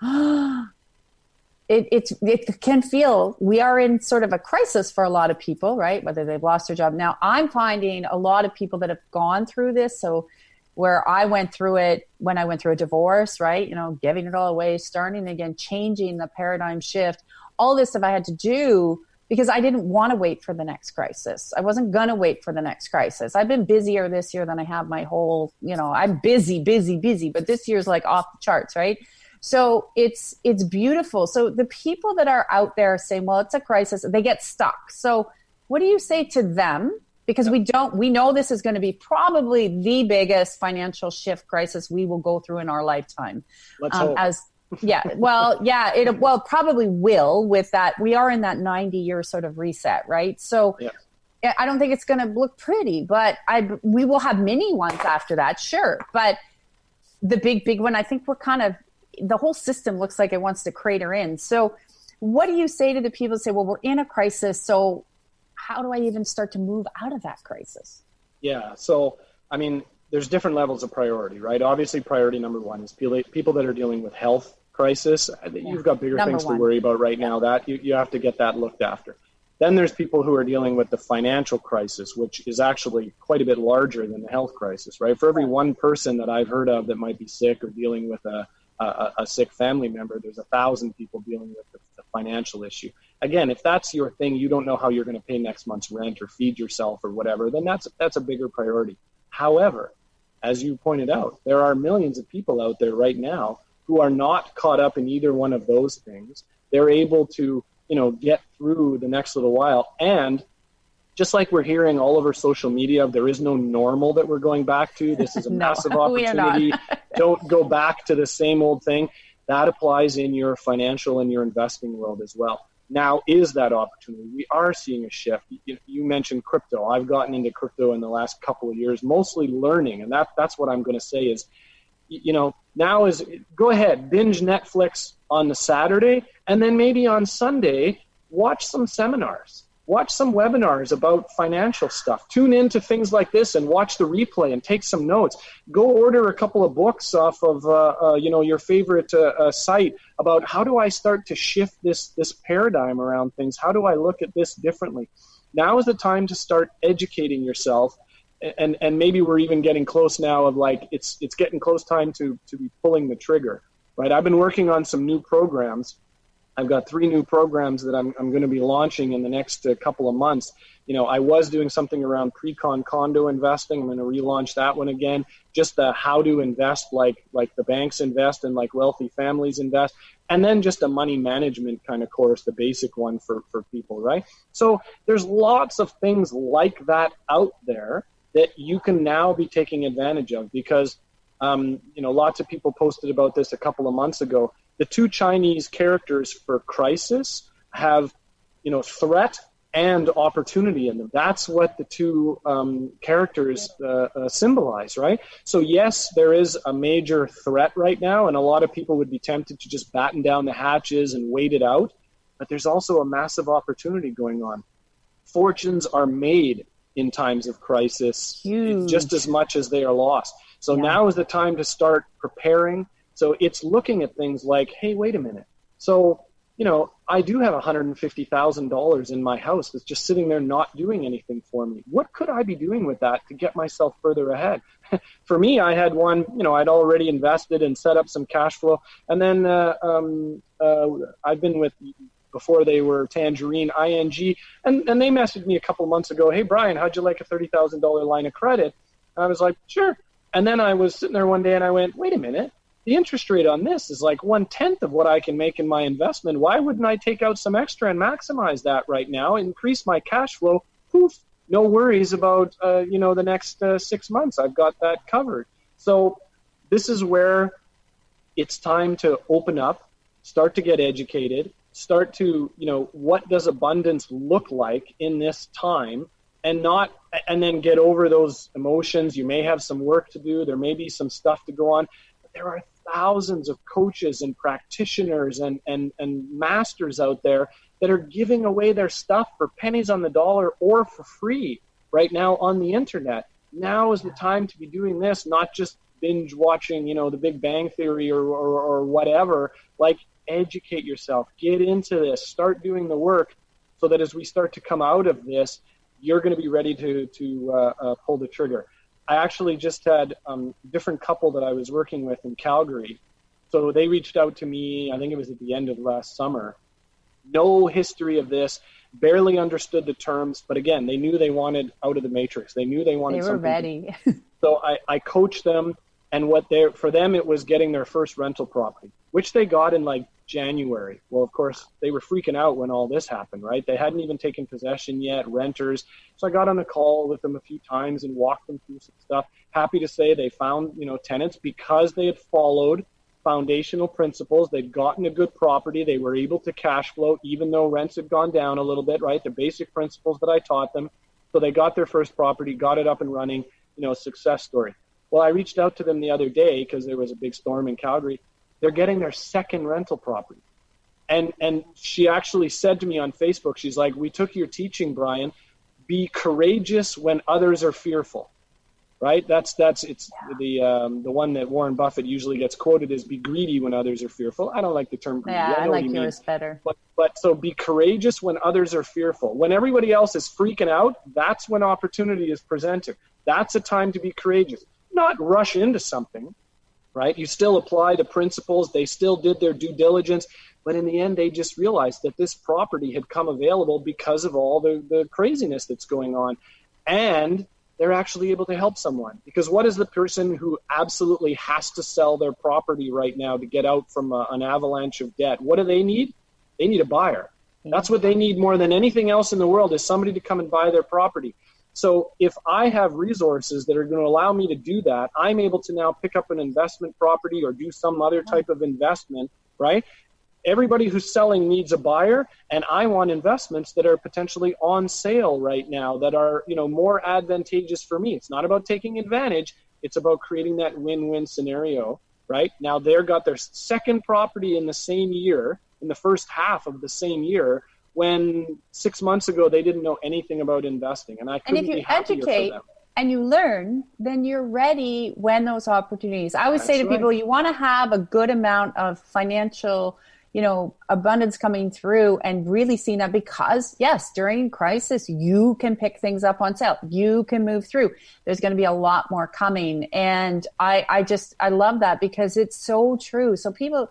S2: it can feel, we are in sort of a crisis for a lot of people, right? Whether they've lost their job. Now, I'm finding a lot of people that have gone through this. So where I went through it when I went through a divorce, right? Giving it all away, starting again, changing the paradigm shift, all this stuff I had to do because I didn't want to wait for the next crisis. I wasn't going to wait for the next crisis. I've been busier this year than I have my whole, I'm busy, but this year's like off the charts, right? So it's beautiful. So the people that are out there saying, well, it's a crisis, they get stuck. So what do you say to them? Because we know this is going to be probably the biggest financial shift crisis we will go through in our lifetime.
S3: Let's hope.
S2: It probably will with that. We are in that 90-year sort of reset, right? So yeah. I don't think it's going to look pretty, but we will have mini ones after that, sure. But the big one, I think the whole system looks like it wants to crater in. So what do you say to the people who say, well, we're in a crisis, so how do I even start to move out of that crisis?
S3: Yeah. So, there's different levels of priority, right? Obviously, priority number one is people that are dealing with health crisis. You've got bigger things to worry about right now. That you have to get that looked after. Then there's people who are dealing with the financial crisis, which is actually quite a bit larger than the health crisis, right? For every one person that I've heard of that might be sick or dealing with a sick family member, there's 1,000 people dealing with the financial issue. Again, if that's your thing, you don't know how you're going to pay next month's rent or feed yourself or whatever, then that's a bigger priority. However, as you pointed out, there are millions of people out there right now who are not caught up in either one of those things. They're able to, get through the next little while. And just like we're hearing all over social media, there is no normal that we're going back to. This is a massive opportunity. Don't go back to the same old thing. That applies in your financial and your investing world as well. Now is that opportunity. We are seeing a shift. You mentioned crypto. I've gotten into crypto in the last couple of years, mostly learning. And that's what I'm going to say is, now is go ahead, binge Netflix on the Saturday, and then maybe on Sunday, watch some seminars. Watch some webinars about financial stuff. Tune into things like this and watch the replay and take some notes. Go order a couple of books off of your favorite site about how do I start to shift this paradigm around things? How do I look at this differently? Now is the time to start educating yourself. And maybe we're even getting close now of like it's getting close time to be pulling the trigger, right? I've been working on some new programs. I've got 3 new programs that I'm going to be launching in the next couple of months. I was doing something around pre-con condo investing. I'm going to relaunch that one again. Just the how to invest like the banks invest and like wealthy families invest. and then just a money management kind of course, the basic one for people, right? So there's lots of things like that out there that you can now be taking advantage of, because lots of people posted about this a couple of months ago. The two Chinese characters for crisis have, threat and opportunity in them. That's what the two characters symbolize, right? So yes, there is a major threat right now, and a lot of people would be tempted to just batten down the hatches and wait it out. But there's also a massive opportunity going on. Fortunes are made in times of crisis.
S2: Huge.
S3: Just as much as they are lost. So now is the time to start preparing. So it's looking at things like, hey, wait a minute. So, I do have $150,000 in my house that's just sitting there not doing anything for me. What could I be doing with that to get myself further ahead? For me, I had one, I'd already invested and set up some cash flow. And then I've been with, before they were Tangerine, ING, and they messaged me a couple months ago, hey, Brian, how'd you like a $30,000 line of credit? And I was like, sure. And then I was sitting there one day and I went, wait a minute. The interest rate on this is like 1/10 of what I can make in my investment. Why wouldn't I take out some extra and maximize that right now, increase my cash flow? Poof, no worries about, the next 6 months. I've got that covered. So this is where it's time to open up, start to get educated, start to, what does abundance look like in this time, and then get over those emotions. You may have some work to do. There may be some stuff to go on. There are thousands of coaches and practitioners and masters out there that are giving away their stuff for pennies on the dollar or for free right now on the internet. Now is the time to be doing this, not just binge watching, the Big Bang Theory or whatever. Like, educate yourself, get into this, start doing the work, so that as we start to come out of this, you're going to be ready to pull the trigger. I actually just had a different couple that I was working with in Calgary. So they reached out to me, I think it was at the end of last summer. No history of this, barely understood the terms, but again, they knew they wanted out of the matrix. They knew they wanted something.
S2: They were ready.
S3: So I coached them, and for them, it was getting their first rental property, which they got in like January. Well, of course, they were freaking out when all this happened, right? They hadn't even taken possession yet, renters. So I got on a call with them a few times and walked them through some stuff. Happy to say they found, tenants because they had followed foundational principles. They'd gotten a good property. They were able to cash flow, even though rents had gone down a little bit, right? The basic principles that I taught them. So they got their first property, got it up and running, success story. Well, I reached out to them the other day because there was a big storm in Calgary. They're getting their second rental property. And she actually said to me on Facebook, she's like, we took your teaching, Brian, be courageous when others are fearful, right? It's the one that Warren Buffett usually gets quoted as, be greedy when others are fearful. I don't like the term greedy.
S2: Yeah, I like yours better.
S3: But so be courageous when others are fearful. When everybody else is freaking out, that's when opportunity is presented. That's a time to be courageous. Not rush into something. Right? You still apply the principles. They still did their due diligence. But in the end, they just realized that this property had come available because of all the craziness that's going on. And they're actually able to help someone. Because what is the person who absolutely has to sell their property right now to get out from an avalanche of debt? What do they need? They need a buyer. That's what they need more than anything else in the world, is somebody to come and buy their property. So if I have resources that are going to allow me to do that, I'm able to now pick up an investment property or do some other type of investment, right? Everybody who's selling needs a buyer, and I want investments that are potentially on sale right now that are, more advantageous for me. It's not about taking advantage. It's about creating that win-win scenario, right? Now they've got their second property in the same year, in the first half of the same year, when 6 months ago they didn't know anything about investing. And I couldn't be happier for them. And if you educate
S2: and you learn, then you're ready when those opportunities. I always say to people, you want to have a good amount of financial, abundance coming through, and really seeing that, because yes, during crisis, you can pick things up on sale. You can move through. There's going to be a lot more coming. And I love that, because it's so true. So people,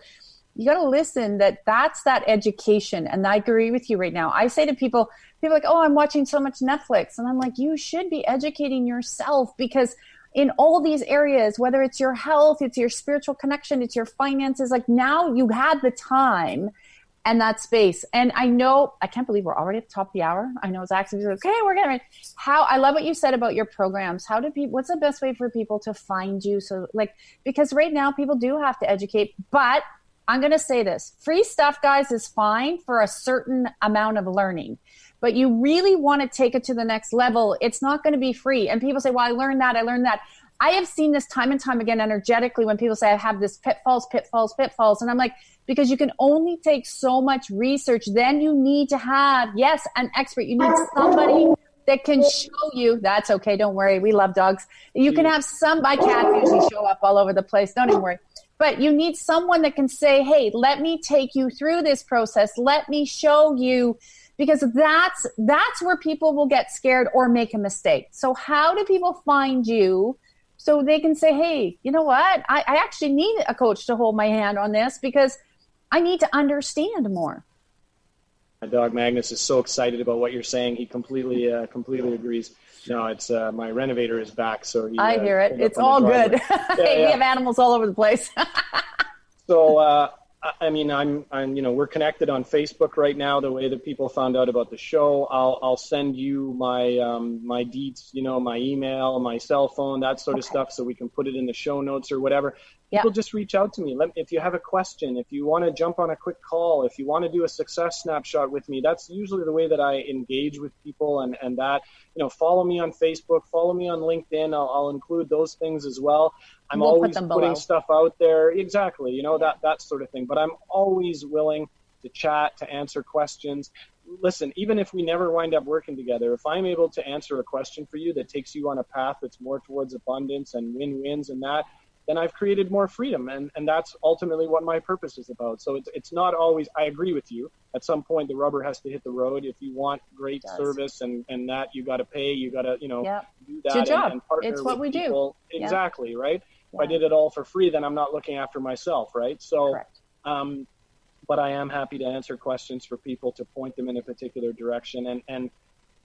S2: you got to listen, that's that education. And I agree with you right now. I say to people are like, oh, I'm watching so much Netflix. And I'm like, you should be educating yourself, because in all these areas, whether it's your health, it's your spiritual connection, it's your finances. Like now you had the time and that space. And I can't believe we're already at the top of the hour. I know it's actually okay. We're getting ready. I love what you said about your programs. What's the best way for people to find you? So because right now people do have to educate, but I'm going to say this, free stuff, guys, is fine for a certain amount of learning, but you really want to take it to the next level. It's not going to be free. And people say, well, I learned that. I have seen this time and time again energetically when people say I have this pitfalls. And I'm like, because you can only take so much research. Then you need to have, yes, an expert. You need somebody that can show you. That's okay. Don't worry. We love dogs. You can have my cats usually show up all over the place. Don't even worry. But you need someone that can say, hey, let me take you through this process. Let me show you, because that's where people will get scared or make a mistake. So how do people find you so they can say, hey, you know what? I actually need a coach to hold my hand on this because I need to understand more.
S3: My dog Magnus is so excited about what you're saying. He completely agrees. No, it's my renovator is back, so
S2: I hear it. It's all good. We have animals all over the place.
S3: So I mean, I'm we're connected on Facebook right now. The way that people found out about the show, I'll send you my deets, my email, my cell phone, that sort of stuff, so we can put it in the show notes or whatever. People just reach out to me. If you have a question, if you want to jump on a quick call, if you want to do a success snapshot with me, that's usually the way that I engage with people. And that, follow me on Facebook, follow me on LinkedIn. I'll include those things as well. I'm always putting stuff out there. Exactly. That sort of thing. But I'm always willing to chat, to answer questions. Listen, even if we never wind up working together, if I'm able to answer a question for you that takes you on a path that's more towards abundance and win-wins and that, then I've created more freedom. And that's ultimately what my purpose is about. So it's not always, I agree with you. At some point, the rubber has to hit the road. If you want great service and that, you got to pay, you got to, do that
S2: it's your job.
S3: And partner
S2: it's what
S3: with
S2: we
S3: people.
S2: Do.
S3: Exactly, right? If I did it all for free, then I'm not looking after myself, right? So, but I am happy to answer questions for people, to point them in a particular direction. And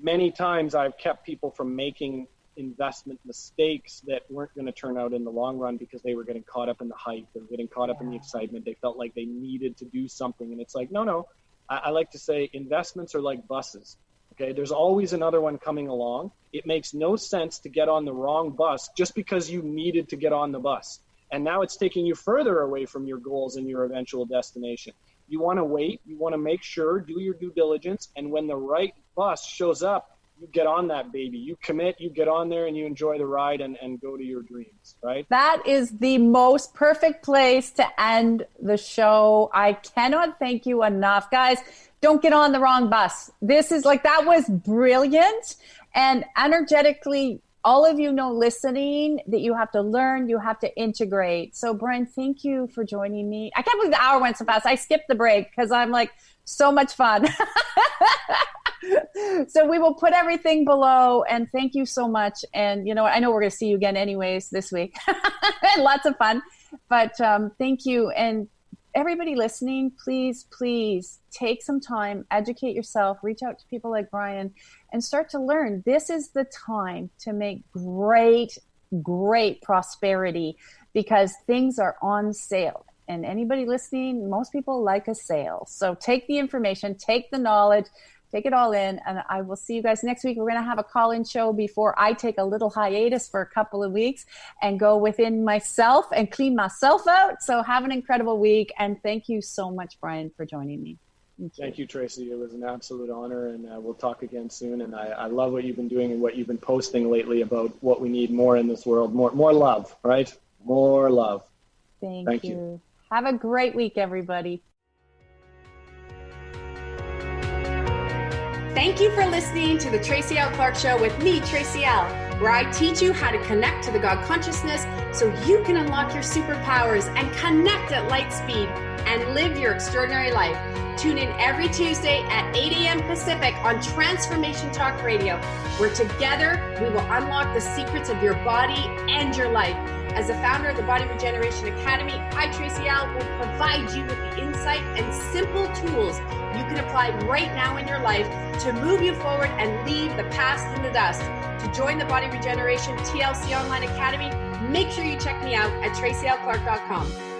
S3: many times I've kept people from making investment mistakes that weren't going to turn out in the long run because they were getting caught up in the hype. They were getting caught up in the excitement. They felt like they needed to do something. And it's like, no. I like to say investments are like buses. Okay, there's always another one coming along. It makes no sense to get on the wrong bus just because you needed to get on the bus. And now it's taking you further away from your goals and your eventual destination. You want to wait. You want to make sure, do your due diligence. And when the right bus shows up, you get on that baby, you commit, you get on there and you enjoy the ride and go to your dreams, right?
S2: That is the most perfect place to end the show. I cannot thank you enough. Guys, don't get on the wrong bus. This is that was brilliant. And energetically, all of you know listening that you have to learn, you have to integrate. So Brian, thank you for joining me. I can't believe the hour went so fast. I skipped the break because I'm so much fun. So we will put everything below, and thank you so much. And I know we're going to see you again anyways this week. Lots of fun, but thank you. And everybody listening, please take some time, educate yourself, reach out to people like Brian and start to learn. This is the time to make great prosperity because things are on sale. And anybody listening, most people like a sale. So take the information, take the knowledge, take it all in, and I will see you guys next week. We're going to have a call-in show before I take a little hiatus for a couple of weeks and go within myself and clean myself out. So have an incredible week, and thank you so much, Brian, for joining me.
S3: Thank you, Tracy. It was an absolute honor, and we'll talk again soon. And I love what you've been doing and what you've been posting lately about what we need more in this world. More love, right? More love.
S2: Thank you. Have a great week, everybody.
S1: Thank you for listening to the Tracy L. Clark Show with me, Tracy L., where I teach you how to connect to the God consciousness so you can unlock your superpowers and connect at light speed and live your extraordinary life. Tune in every Tuesday at 8 a.m. Pacific on Transformation Talk Radio, where together we will unlock the secrets of your body and your life. As the founder of the Body Regeneration Academy, I, Tracy Al, will provide you with the insight and simple tools you can apply right now in your life to move you forward and leave the past in the dust. To join the Body Regeneration TLC Online Academy, make sure you check me out at tracyalclark.com.